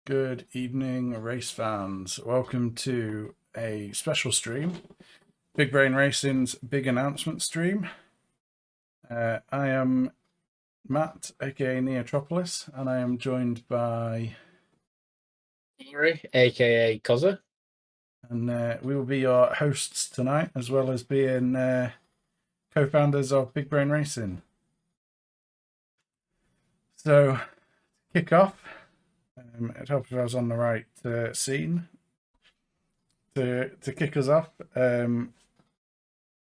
Good evening, race fans. Welcome to a special stream, Big Brain Racing's big announcement stream. I am Matt, aka Neotropolis, and I am joined by Henry, aka Cozza. And we will be your hosts tonight, as well as being co-founders of Big Brain Racing. So, kick off. It helps if I was on the right scene to kick us off.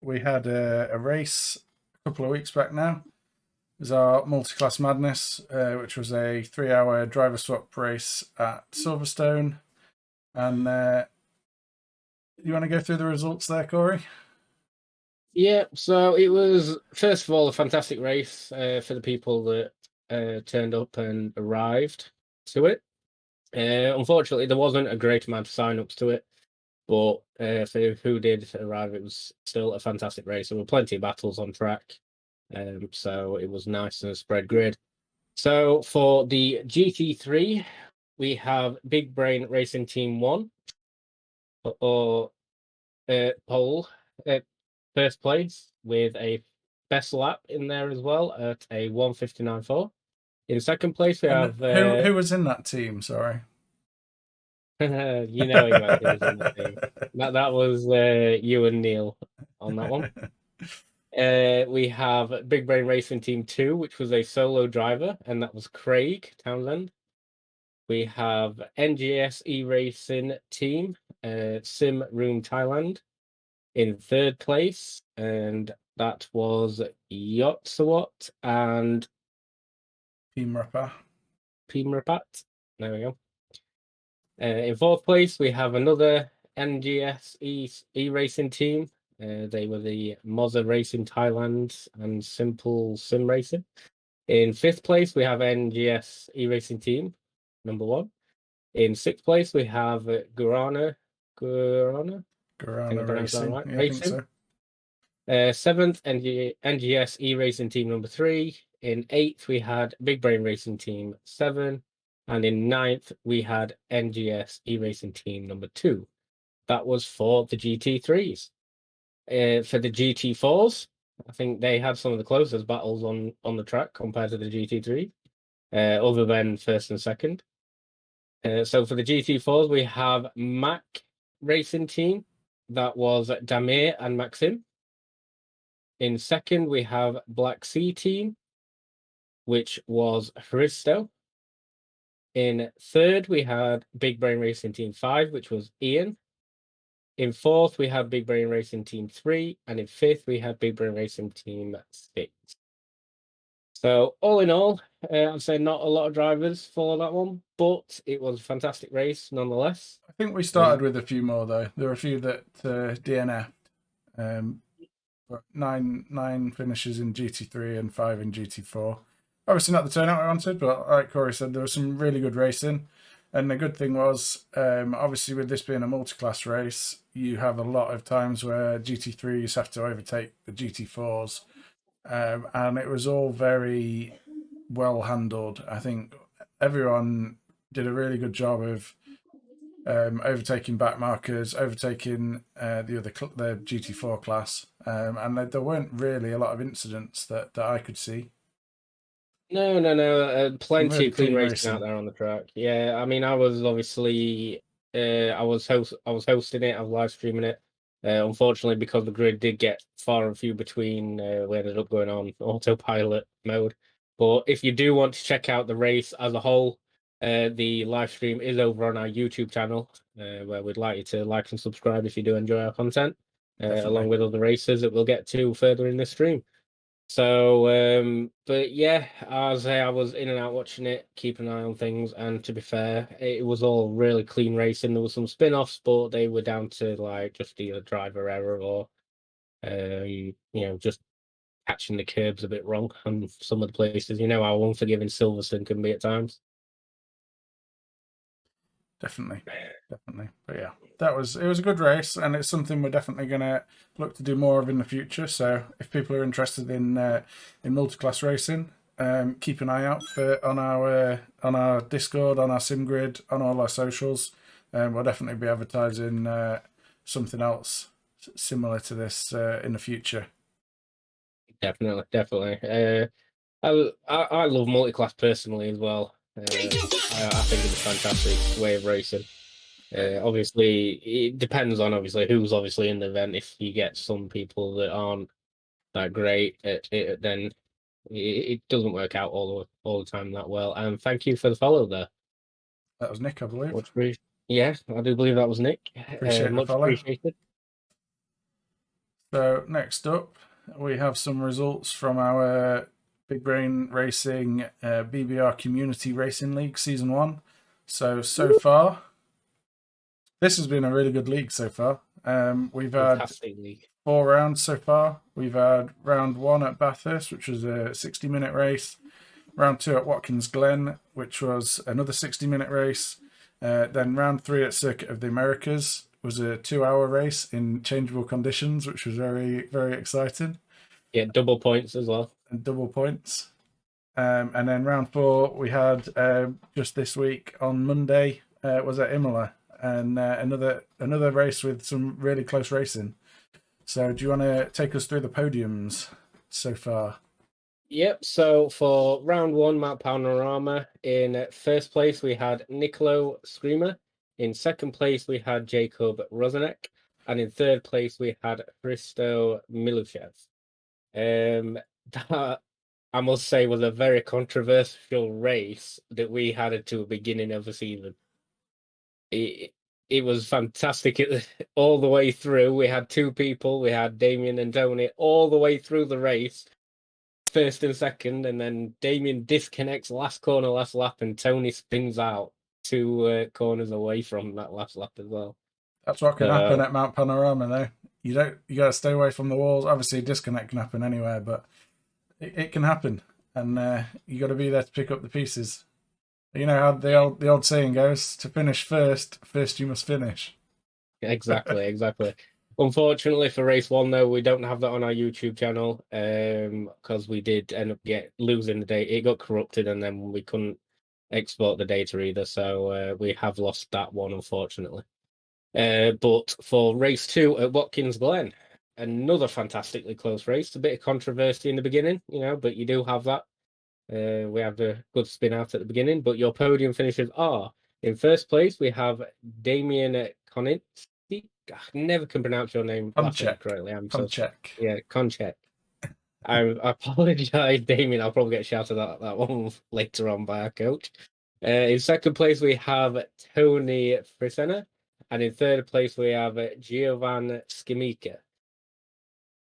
We had a race a couple of weeks back now. It was our Multiclass Madness, which was a 3-hour driver swap race at Silverstone. And you want to go through the results there, Corey? Yeah, so it was, first of all, a fantastic race for the people that turned up and arrived to it. Unfortunately, there wasn't a great amount of sign-ups to it, but for who did arrive, it was still a fantastic race. There were plenty of battles on track, so it was nice and a spread grid. So for the GT3, we have Big Brain Racing Team 1, or pole, first place with a best lap in there as well at a 1:59.4. In second place, we have who was in that team? Sorry, you know exactly who was in that team. That was you and Neil on that one. We have Big Brain Racing Team 2, which was a solo driver, and that was Craig Townsend. We have NGS E-Racing Team, Sim Room Thailand, in third place, and that was Yotsawat and Pimrapa. There we go. In fourth place, we have another NGS E-Racing team. They were the Moza Racing Thailand and Simple Sim Racing. In fifth place, we have NGS E-Racing team, number 1. In sixth place, we have Guarana Racing. Right? Yeah, I think so. Seventh, NGS E-Racing team number 3. In eighth, we had Big Brain Racing team 7. And in ninth, we had NGS E-Racing team number 2. That was for the GT3s. For the GT4s, I think they had some of the closest battles on the track compared to the GT3, other than first and second. So for the GT4s, we have Mac Racing team. That was Damir and Maxim. In second, we have Black Sea team, which was Hristo. In third, we had Big Brain Racing Team 5, which was Ian. In fourth, we had Big Brain Racing Team 3. And in fifth, we had Big Brain Racing Team 6. So all in all, I'd say not a lot of drivers for that one, but it was a fantastic race nonetheless. I think we started with a few more, though. There were a few that DNF'd. But nine finishes in GT3 and 5 in GT4. Obviously not the turnout we wanted, but like Corey said, there was some really good racing. And the good thing was, obviously with this being a multi-class race, you have a lot of times where GT3s have to overtake the GT4s. And it was all very well handled. I think everyone did a really good job of overtaking back markers, overtaking the GT4 class, and there weren't really a lot of incidents that I could see. No. Plenty Really of clean clean racing racing out there on the track. Yeah, I mean, I was obviously I was hosting it, I was live streaming it. Unfortunately, because the grid did get far and few between, we ended up going on autopilot mode. But if you do want to check out the race as a whole, the live stream is over on our YouTube channel, where we'd like you to like and subscribe if you do enjoy our content, along with other races that we'll get to further in this stream. So, but yeah, as I was in and out watching it, keeping an eye on things, and to be fair, it was all really clean racing. There was some spin-offs, but they were down to like just either driver error or, just catching the curbs a bit wrong on some of the places. You know how unforgiving Silverstone can be at times. Definitely. But yeah, it was a good race, and it's something we're definitely going to look to do more of in the future. So if people are interested in multi-class racing, keep an eye out on our Discord, on our SimGrid, on all our socials. We'll definitely be advertising something else similar to this in the future. Definitely. I love multi-class personally as well. I think it's a fantastic way of racing. Obviously, it depends on who's in the event. If you get some people that aren't that great at it, then it doesn't work out all the time that well. And thank you for the follow there. That was Nick, I believe. Yeah, I do believe that was Nick. Appreciate the much follow. appreciated. So next up, we have some results from our Big Brain Racing BBR Community Racing League Season 1. So far, this has been a really good league so far. We've had 4 rounds so far. We've had round 1 at Bathurst, which was a 60-minute race. Round 2 at Watkins Glen, which was another 60-minute race. Then round 3 at Circuit of the Americas was a 2-hour race in changeable conditions, which was very, very exciting. Yeah, double points as well. And double points. And then round 4 we had just this week on Monday was at Imola, and another race with some really close racing. So do you want to take us through the podiums so far? Yep, so for round 1, Mount Panorama, in first place we had Nicolo Screamer. In second place we had Jacob Rozanek. And in third place we had Hristo Miluchev. That, I must say, was a very controversial race that we had at the beginning of the season. It was fantastic all the way through. We had 2 people, we had Damien and Tony, all the way through the race, first and second, and then Damien disconnects last corner, last lap, and Tony spins out 2 corners away from that last lap as well. That's what can happen at Mount Panorama, though. You got to stay away from the walls. Obviously, disconnect can happen anywhere, but it can happen, and you got to be there to pick up the pieces. You know how the old saying goes: to finish first you must finish. Exactly. Unfortunately for race 1, though, we don't have that on our YouTube channel because we did end up losing the data. It got corrupted, and then we couldn't export the data either. So we have lost that one, unfortunately. But for race 2 at Watkins Glen, another fantastically close race. A bit of controversy in the beginning, but you do have that. We have a good spin out at the beginning, but your podium finishers are: in first place we have Damien Konitsky. I never can pronounce your name correctly. Konchek. I apologize, Damien. I'll probably get shouted at that one later on by our coach. In second place we have Tony Frisena, and in third place we have Giovan Skimika.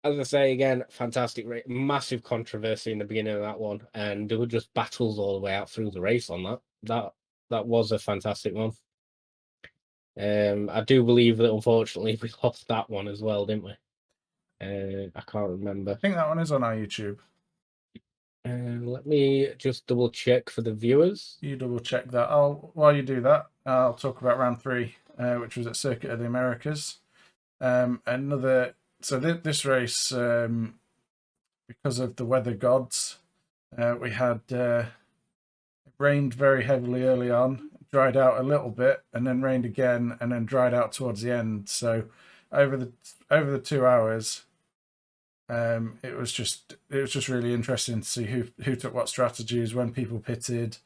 As I say again, fantastic race. Massive controversy in the beginning of that one, and there were just battles all the way out through the race on that. That was a fantastic one. I do believe that unfortunately we lost that one as well, didn't we? I can't remember. I think that one is on our YouTube. Let me just double check for the viewers. You double check that. While you do that, I'll talk about round 3, which was at Circuit of the Americas. This race, because of the weather gods, we had it rained very heavily early on, dried out a little bit, and then rained again, and then dried out towards the end. So over the 2 hours, it was just really interesting to see who took what strategies, when people pitted.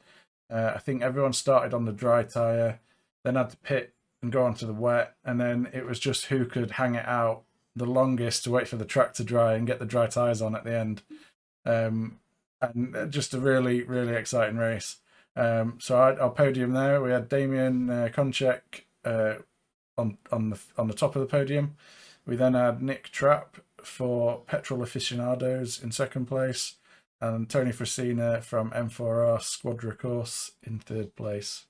I think everyone started on the dry tire, then had to pit and go onto the wet, and then it was just who could hang it out the longest to wait for the track to dry and get the dry tires on at the end. And just a really, really exciting race. So our podium there, we had Damien Konchek on the top of the podium. We then had Nick Trapp for Petrol Aficionados in second place, and Tony Frisena from M4R Squadra Course in third place.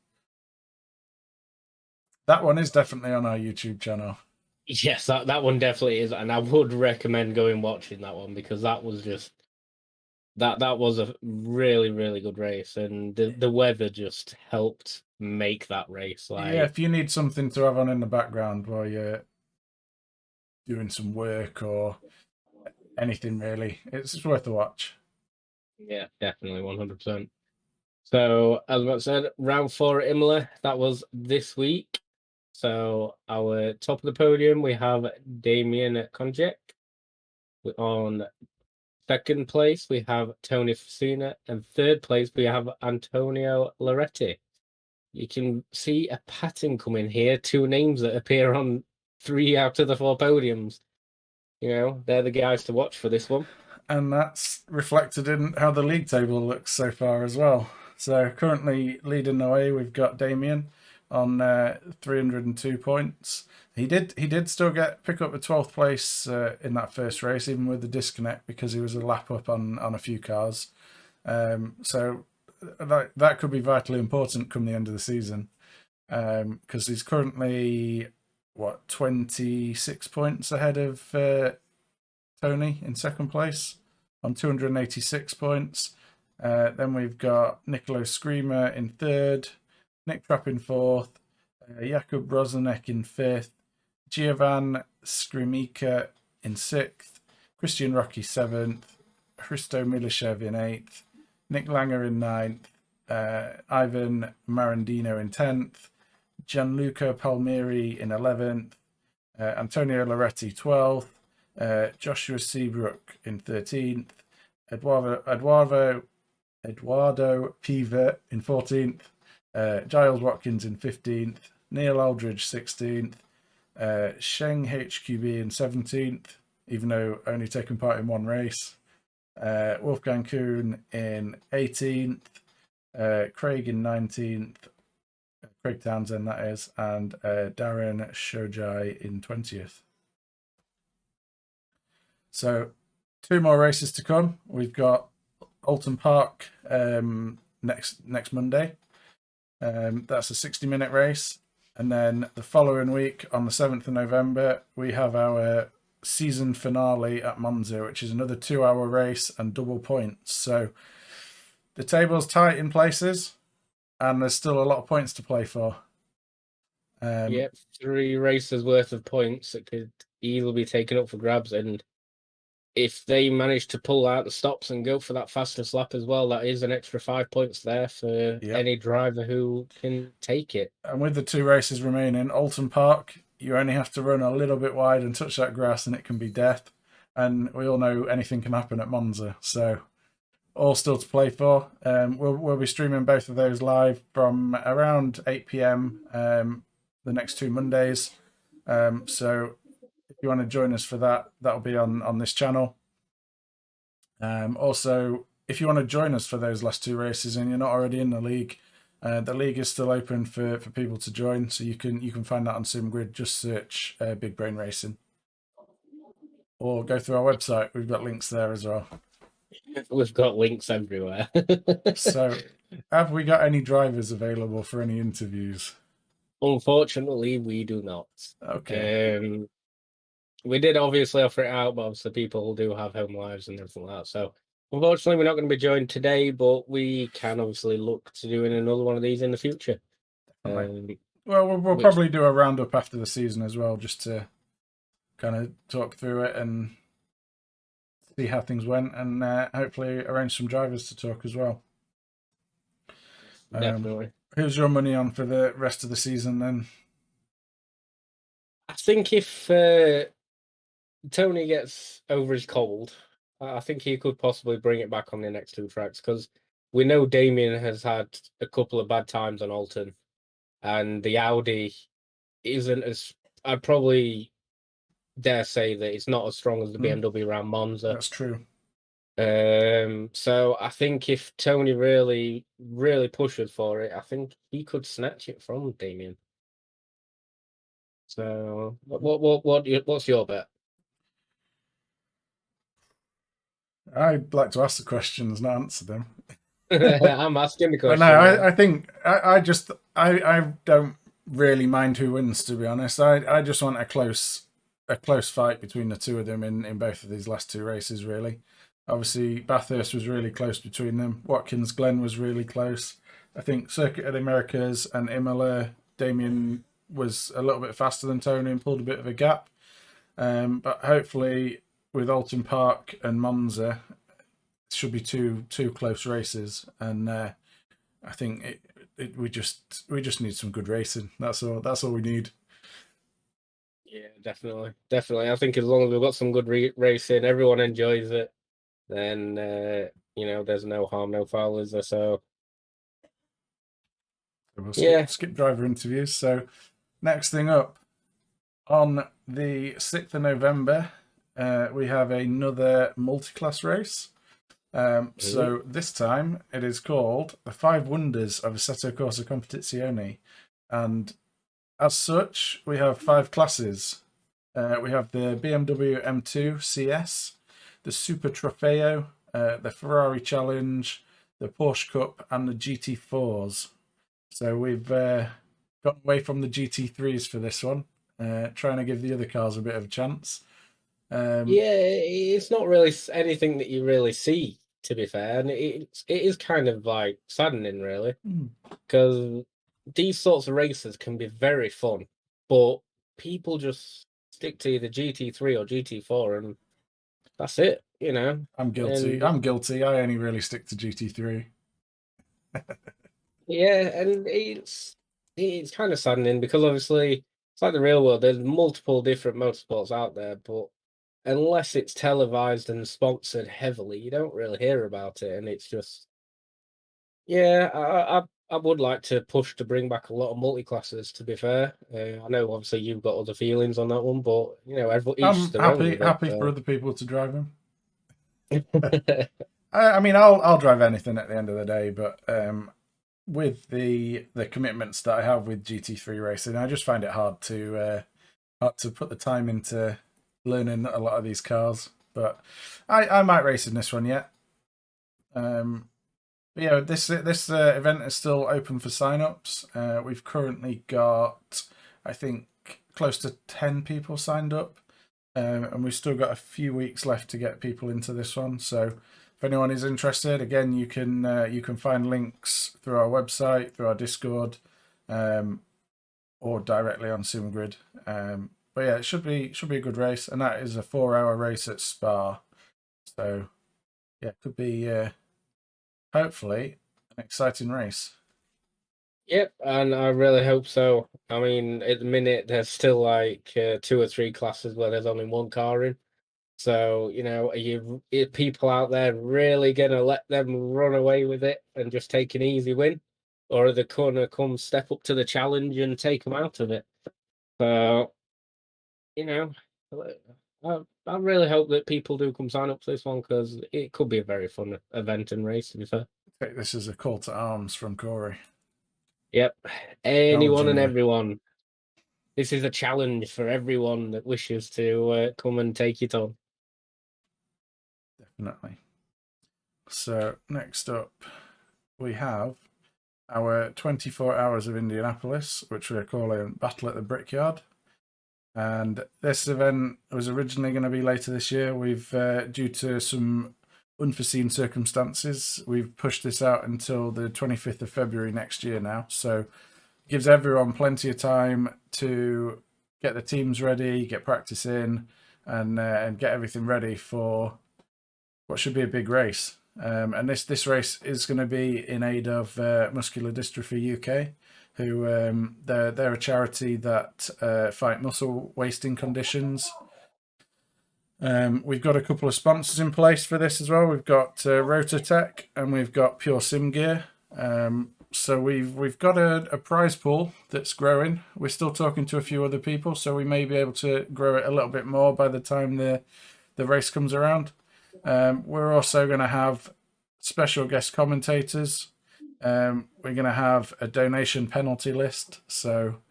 That one is definitely on our YouTube channel. Yes, that one definitely is, and I would recommend going watching that one, because that was just that was a really, really good race, and the weather just helped make that race. Yeah, if you need something to have on in the background while you're doing some work or anything, really, it's worth a watch. Yeah, definitely 100%. So, as I said, round 4 at Imola, that was this week. So, our top of the podium, we have Damien Konjek. On second place, we have Tony Facina. And third place, we have Antonio Loretti. You can see a pattern coming here. 2 names that appear on 3 out of the 4 podiums. You know, they're the guys to watch for this one. And that's reflected in how the league table looks so far as well. So currently leading the way, we've got Damien on 302 points. He did still pick up the 12th place in that first race, even with the disconnect, because he was a lap up on a few cars. So that could be vitally important come the end of the season, because he's currently 26 points ahead of Tony in second place on 286 points. Then we've got Nicolo Screamer in third, Nick Trapp in fourth, Jakub Rozanek in fifth, Giovan Skrimica in sixth, Christian Rocky seventh, Hristo Milishev in eighth, Nick Langer in ninth, Ivan Marandino in 10th, Gianluca Palmieri in 11th, Antonio Loretti 12th, Joshua Seabrook in 13th, Eduardo Piva in 14th, Giles Watkins in 15th, Neil Aldridge 16th, Sheng HQB in 17th, even though only taking part in one race, Wolfgang Kuhn in 18th, Craig in 19th, Craig Townsend that is, and Darren Shojai in 20th. So 2 more races to come. We've got Alton Park next Monday. That's a 60-minute race. And then the following week, on the 7th of November, we have our season finale at Monza, which is another 2-hour race and double points. So the table's tight in places, and there's still a lot of points to play for. Yep, 3 races worth of points that could easily be taken up for grabs. And if they manage to pull out the stops and go for that fastest lap as well, that is an extra 5 points there for any driver who can take it. And with the 2 races remaining, Alton Park, you only have to run a little bit wide and touch that grass and it can be death. And we all know anything can happen at Monza. So all still to play for. We'll be streaming both of those live from around 8 p.m. The next 2 Mondays. So if you want to join us for that, that'll be on this channel. Also, if you want to join us for those last 2 races and you're not already in the league is still open for people to join. So you can find that on SimGrid. Just search Big Brain Racing, or go through our website. We've got links there as well. We've got links everywhere. So, have we got any drivers available for any interviews? Unfortunately, we do not. Okay. We did obviously offer it out, but obviously people do have home lives and everything like that. So, unfortunately, we're not going to be joined today, but we can obviously look to doing another one of these in the future. Well, we'll probably do a roundup after the season as well, just to kind of talk through it and see how things went, and hopefully arrange some drivers to talk as well. Definitely. Who's your money on for the rest of the season then? I think if Tony gets over his cold, I think he could possibly bring it back on the next 2 tracks, because we know Damien has had a couple of bad times on Alton, and the Audi isn't as, I'd probably dare say that it's not as strong as the BMW around Monza. That's true. So I think if Tony really pushes for it, I think he could snatch it from Damien. So what's your bet? I'd like to ask the questions, not answer them. I'm asking the question. No, I think I don't really mind who wins, to be honest. I just want a close fight between the 2 of them in both of these last 2 races, really. Obviously, Bathurst was really close between them. Watkins Glen was really close. I think Circuit of the Americas and Imola, Damien was a little bit faster than Tony and pulled a bit of a gap. But hopefully with Alton Park and Monza, should be two close races, and I think we just need some good racing. That's all we need. Yeah, definitely. I think as long as we've got some good racing, everyone enjoys it, then there's no harm, no foul, is there? So We'll yeah. skip driver interviews. So next thing up, on the 6th of November, we have another multi-class race. So this time it is called the Five Wonders of Assetto Corsa Competizione, and as such we have 5 classes. We have the BMW M2 CS, the Super Trofeo, the Ferrari Challenge, the Porsche Cup, and the GT4s. So we've gone away from the GT3s for this one, trying to give the other cars a bit of a chance. Yeah, it's not really anything that you really see, to be fair, and it is kind of like saddening, really, because these sorts of races can be very fun, but people just stick to either GT3 or GT4, and that's it, I'm guilty. And I only really stick to GT3. yeah, and it's kind of saddening because obviously it's like the real world. There's multiple different motorsports out there, but unless it's televised and sponsored heavily, you don't really hear about it, and it's just yeah. I would like to push to bring back a lot of multi classes. To be fair, I know obviously you've got other feelings on that one, but each I'm their own. happy for other people to drive them. I mean, I'll drive anything at the end of the day, but with the commitments that I have with GT3 racing, I just find it hard to put the time into learning a lot of these cars. But I might race in this one yet. But yeah, this event is still open for sign-ups. We've currently got, I think, close to 10 people signed up, and we've still got a few weeks left to get people into this one. So if anyone is interested, again, you can find links through our website, through our Discord, or directly on SimGrid. But yeah, it should be a good race, and that is a 4-hour race at Spa. So yeah, it could be hopefully an exciting race. Yep, and I really hope so. I mean, at the minute, there's still like 2 or 3 classes where there's only one car in. So, are people out there really going to let them run away with it and just take an easy win? Or are they going to come step up to the challenge and take them out of it? So, I really hope that people do come sign up to this one because it could be a very fun event and race, to be fair. Take this as a call to arms from Corey. Yep. Anyone and everyone. This is a challenge for everyone that wishes to come and take it on. Definitely. So next up, we have our 24 Hours of Indianapolis, which we're calling Battle at the Brickyard. And this event was originally going to be later this year. We've, due to some unforeseen circumstances, we've pushed this out until the 25th of February next year now. So it gives everyone plenty of time to get the teams ready, get practice in, and get everything ready for what should be a big race. And this race is going to be in aid of Muscular Dystrophy UK, who they're a charity that fight muscle wasting conditions. We've got a couple of sponsors in place for this as well. We've got Rototech and we've got Pure Sim Gear. So we've got a prize pool that's growing. We're still talking to a few other people, so we may be able to grow it a little bit more by the time the race comes around. We're also going to have special guest commentators. We're going to have a donation penalty list. So,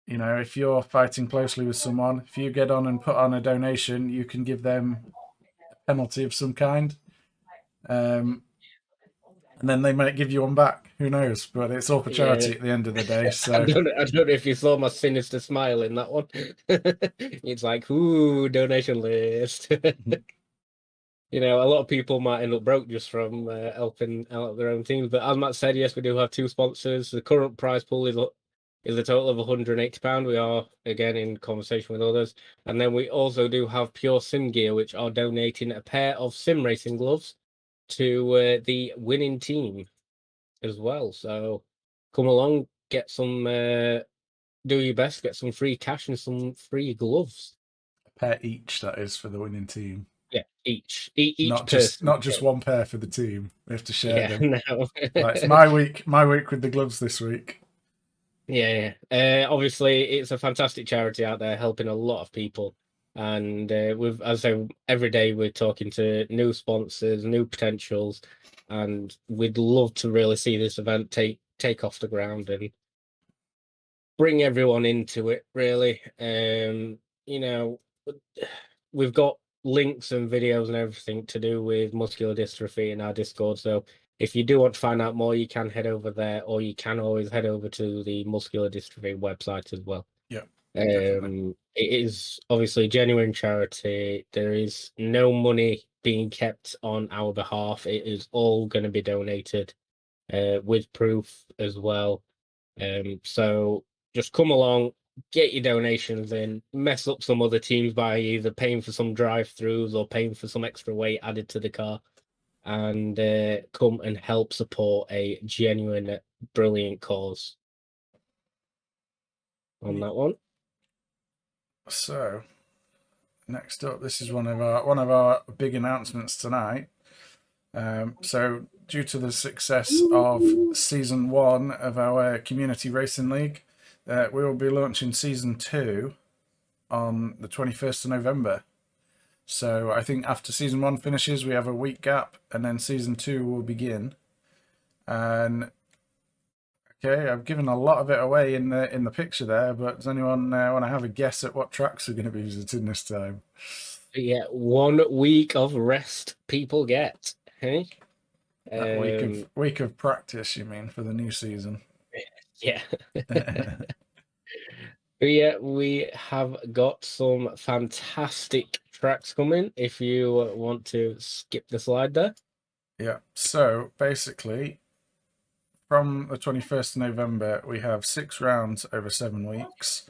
if you're fighting closely with someone, if you get on and put on a donation, you can give them a penalty of some kind. And then they might give you one back. Who knows? But it's all for charity at the end of the day. So I don't know if you saw my sinister smile in that one. It's like, ooh, donation list. A lot of people might end up broke just from helping out their own teams. But as Matt said, yes, we do have 2 sponsors. The current prize pool is a total of £180. We are again in conversation with others, and then we also do have Pure Sim Gear, which are donating a pair of sim racing gloves to the winning team as well. So come along, get some, do your best, get some free cash and some free gloves. A pair each, that is, for the winning team. Yeah, each Not person. just one pair for the team. We have to share Yeah, them. no. Right, it's my week with the gloves this week. Yeah. Obviously, it's a fantastic charity out there helping a lot of people. And with as I say, every day we're talking to new sponsors, new potentials, and we'd love to really see this event take off the ground and bring everyone into it. Really, you know, we've got links and videos and everything to do with muscular dystrophy in our Discord. So if you do want to find out more, you can head over there, or you can always head over to the muscular dystrophy website as well. Yeah, definitely. It is obviously a genuine charity. There is no money being kept on our behalf. It is all going to be donated with proof as well. So just come along, get your donations in, mess up some other teams by either paying for some drive-throughs or paying for some extra weight added to the car, and come and help support a genuine, brilliant cause on that one. So next up, this is one of our big announcements tonight. So due to the success of season 1 of our community racing league, we will be launching season 2 on the 21st of November. So I think after season 1 finishes, we have a week gap, and then season 2 will begin. And okay, I've given a lot of it away in the picture there, but does anyone want to have a guess at what tracks we're going to be visiting this time? Yeah, 1 week of rest people get. Hey, That week of practice, you mean, for the new season? yeah. But yeah, we have got some fantastic tracks coming. If you want to skip the slide there. Yeah. So basically, from the 21st of November, we have 6 rounds over 7 weeks.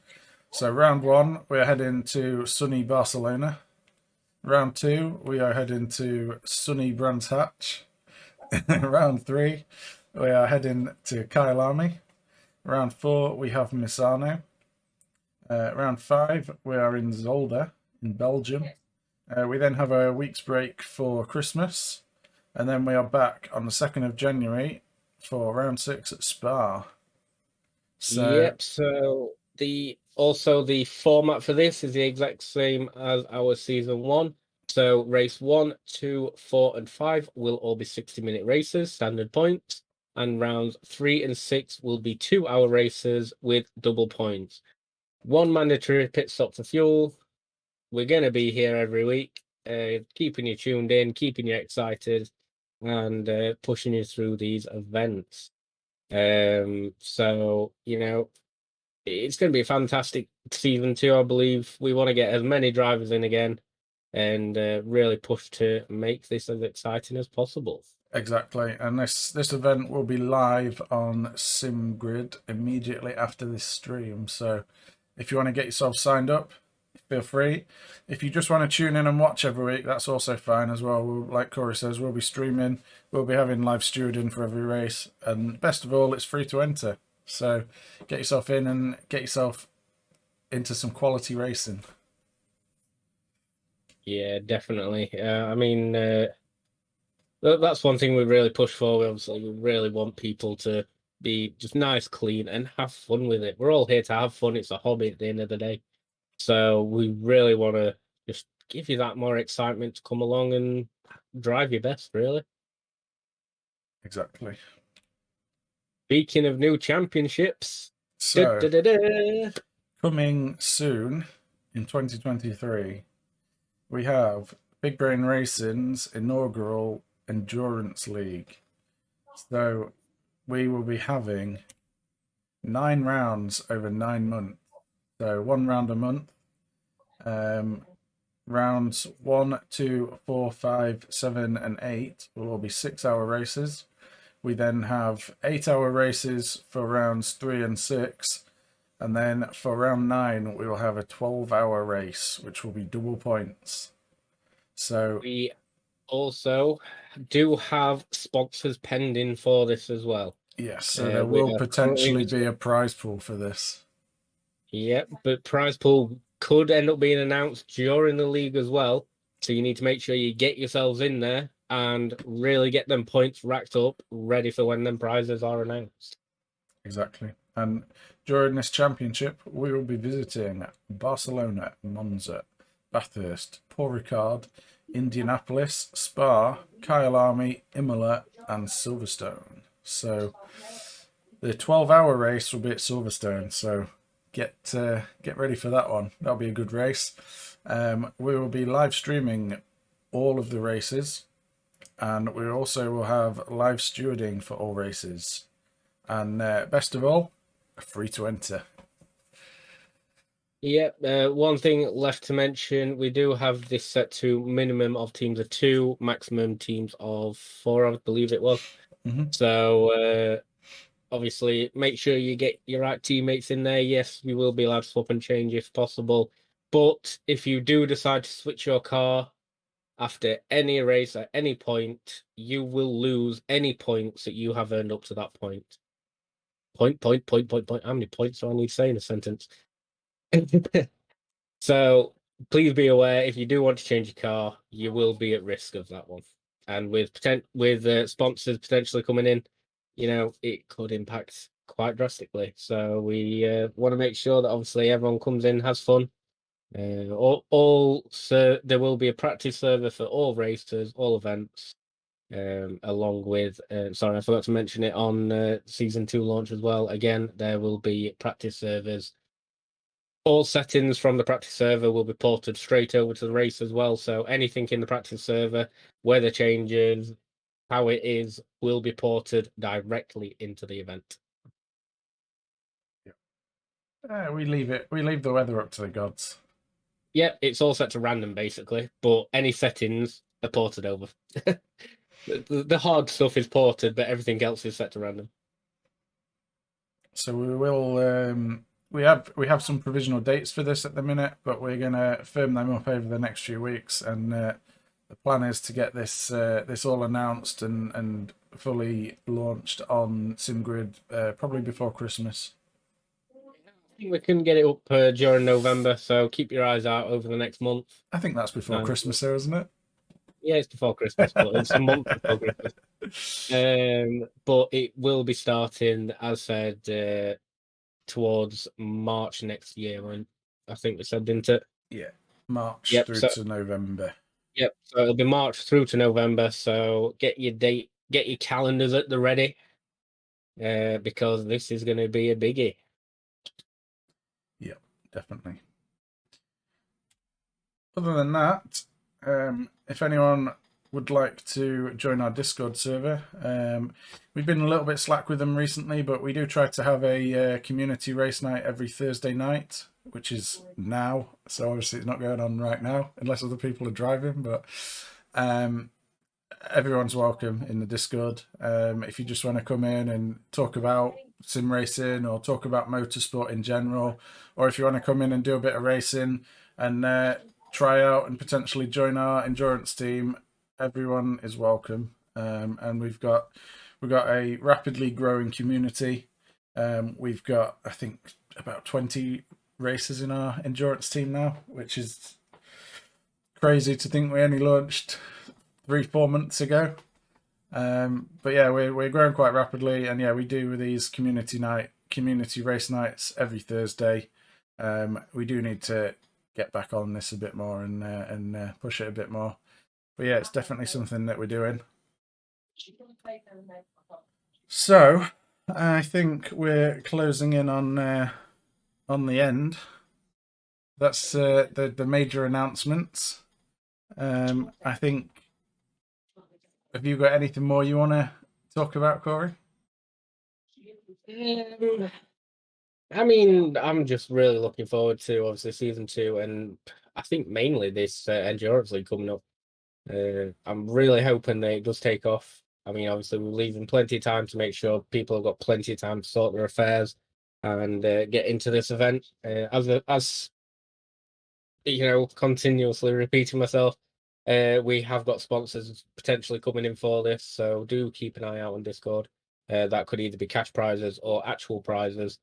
So round 1, we're heading to sunny Barcelona. Round 2, we are heading to sunny Brands Hatch. Round 3, we are heading to Kyalami. Round 4, we have Misano. Round 5, we are in Zolder in Belgium. We then have a week's break for Christmas, and then we are back on the 2nd of January for round 6 at Spa. So, Yep. So the format for this is the exact same as our season 1. So race 1, 2, 4, and 5 will all be 60-minute races, standard points, and rounds 3 and 6 will be 2-hour races with double points. 1 mandatory pit stop for fuel. We're going to be here every week, keeping you tuned in, keeping you excited, and pushing you through these events. So, it's going to be a fantastic season 2, I believe. We want to get as many drivers in again and really push to make this as exciting as possible. exactly, and this event will be live on SimGrid immediately after this stream. So if you want to get yourself signed up, feel free. If you just want to tune in and watch every week, that's also fine as well. Like Corey says, we'll be streaming, we'll be having live stewarding for every race, and best of all, it's free to enter. So get yourself in and get yourself into some quality racing. Yeah, definitely. I mean, that's one thing we really push for. We really want people to be just nice, clean, and have fun with it. We're all here to have fun. It's a hobby at the end of the day. So we really want to just give you that more excitement to come along and drive your best, really. Exactly. Speaking of new championships, So coming soon in 2023, we have Big Brain Racing's inaugural Endurance League. So we will be having 9 rounds over 9 months. So 1 round a month. Rounds 1, 2, 4, 5, 7, and 8 will all be 6-hour races. We then have 8-hour races for rounds 3 and 6. And then for round 9, we will have a 12-hour race, which will be double points. So also do have sponsors pending for this as well. Yes, so there We will are potentially currently be a prize pool for this. Yep, but prize pool could end up being announced during the league as well. So you need to make sure you get yourselves in there and really get them points racked up, ready for when them prizes are announced. Exactly. And during this championship, we will be visiting Barcelona, Monza, Bathurst, Paul Ricard, Indianapolis, Spa, Kyalami, Imola, and Silverstone. So the 12-hour race will be at Silverstone. So get ready for that one. That'll be a good race. We will be live streaming all of the races, and we also will have live stewarding for all races. And best of all, free to enter. Yep, one thing left to mention, we do have this set to minimum of teams of 2, maximum teams of 4, I believe it was. Mhm. So obviously make sure you get your right teammates in there. Yes, we will be allowed to swap and change if possible. But if you do decide to switch your car after any race at any point, you will lose any points that you have earned up to that point. Point. How many points do I need to say in a sentence? So please be aware, if you do want to change your car, you will be at risk of that one. And with sponsors potentially coming in, it could impact quite drastically. So we want to make sure that obviously everyone comes in, has fun. There will be a practice server for all races, all events, along with. Sorry, I forgot to mention it on season 2 launch as well. Again, there will be practice servers. All settings from the practice server will be ported straight over to the race as well. So anything in the practice server, weather changes, how it is, will be ported directly into the event. We leave the weather up to the gods. Yeah, it's all set to random basically, but any settings are ported over. The hard stuff is ported, but everything else is set to random. So we will. We have some provisional dates for this at the minute, but we're gonna firm them up over the next few weeks. And the plan is to get this all announced and fully launched on SimGrid probably before Christmas. I think we can get it up during November, so keep your eyes out over the next month. I think that's before Christmas, though, isn't it? Yeah, it's before Christmas, but it's a month before Christmas. But it will be starting, as said, towards March next year. When I think we said, didn't it? Yeah, March Yep. through So to November. yep. So it'll be March through to November. So get your calendars at the ready, because this is going to be a biggie. Yeah, definitely. Other than that, if anyone would like to join our Discord server, we've been a little bit slack with them recently, but we do try to have a community race night every Thursday night, which is now. So obviously it's not going on right now unless other people are driving, but everyone's welcome in the Discord. If you just want to come in and talk about sim racing or talk about motorsport in general, or if you want to come in and do a bit of racing and try out and potentially join our endurance team, everyone is welcome. And we've got a rapidly growing community. We've got, I think, about 20 races in our endurance team now, which is crazy to think we only launched 3-4 months ago. But yeah, we're growing quite rapidly, and yeah, we do these community race nights every Thursday. We do need to get back on this a bit more and push it a bit more. But yeah, it's definitely something that we're doing. So I think we're closing in on the end. That's the major announcements. I think. Have you got anything more you want to talk about, Corey? I mean, I'm just really looking forward to obviously season 2, and I think mainly this endurance league coming up. I'm really hoping that it does take off. I mean, obviously we're leaving plenty of time to make sure people have got plenty of time to sort their affairs and get into this event. As continuously repeating myself, We have got sponsors potentially coming in for this, so do keep an eye out on Discord. That could either be cash prizes or actual prizes.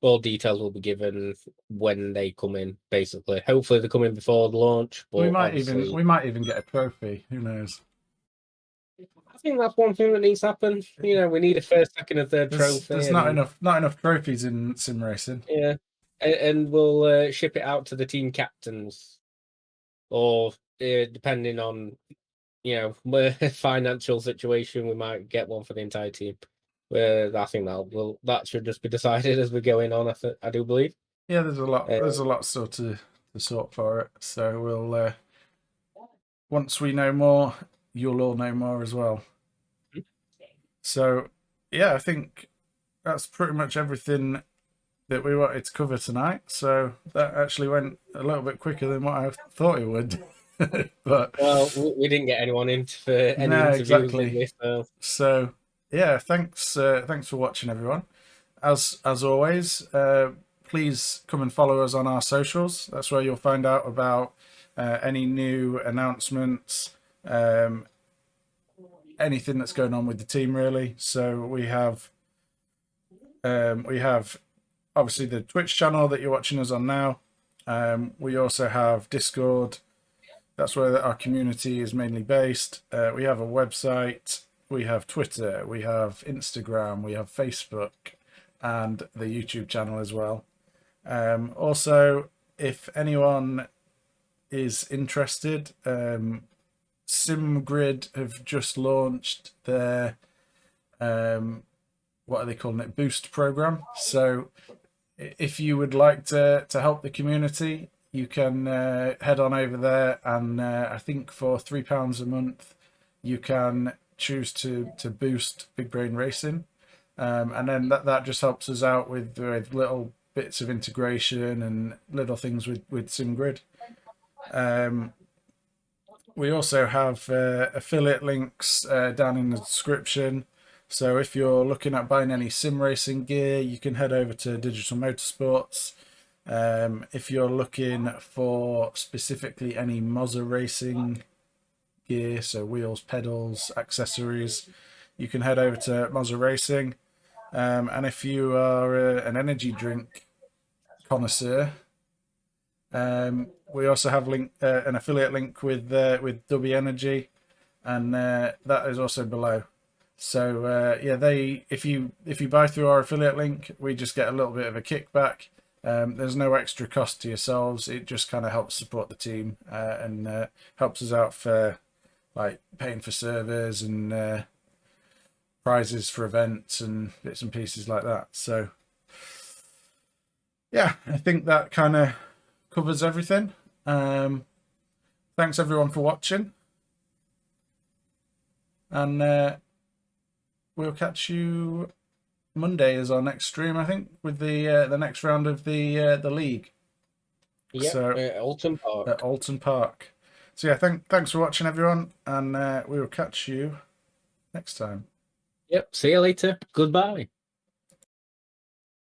All details will be given when they come in. Basically, hopefully they come in before the launch. But we might obviously, even get a trophy. Who knows? I think that's one thing that needs to happen. You know, we need a first, second, and third trophy. There's not enough trophies in sim racing. Yeah, and we'll ship it out to the team captains, or depending on financial situation, we might get one for the entire team. I think that should just be decided as we're going on. I do believe. Yeah, there's a lot still to sort for it. So we'll once we know more, you'll all know more as well. So yeah, I think that's pretty much everything that we wanted to cover tonight. So that actually went a little bit quicker than what I thought it would. But well, we didn't get anyone in for any interviews. Exactly. So yeah, thanks for watching, everyone. As always, please come and follow us on our socials. That's where you'll find out about any new announcements, anything that's going on with the team, really. So we have obviously the Twitch channel that you're watching us on now. We also have Discord. That's where our community is mainly based. We have a website, we have Twitter, we have Instagram, we have Facebook, and the YouTube channel as well. Also, if anyone is interested, SimGrid have just launched their what are they calling it? Boost program. So if you would like to help the community, you can head on over there, and I think for £3 a month you can choose to boost Big Brain Racing, and then that just helps us out with little bits of integration and little things with SimGrid. We also have affiliate links down in the description. So if you're looking at buying any sim racing gear, you can head over to Digital Motorsports. If you're looking for specifically any Mozza racing gear, so wheels, pedals, accessories, you can head over to Mozza Racing. And if you are an energy drink connoisseur, we also have an affiliate link with Dubby Energy, and that is also below. So yeah, if you buy through our affiliate link, we just get a little bit of a kickback. There's no extra cost to yourselves. It just kind of helps support the team and helps us out for like paying for servers and prizes for events and bits and pieces like that. So yeah, I think that kind of covers everything. Thanks everyone for watching, and we'll catch you Monday as our next stream, I think, with the next round of the league. Yeah, so, Alton Park. At Alton Park. So yeah, thanks for watching, everyone, and we will catch you next time. Yep. See you later. Goodbye.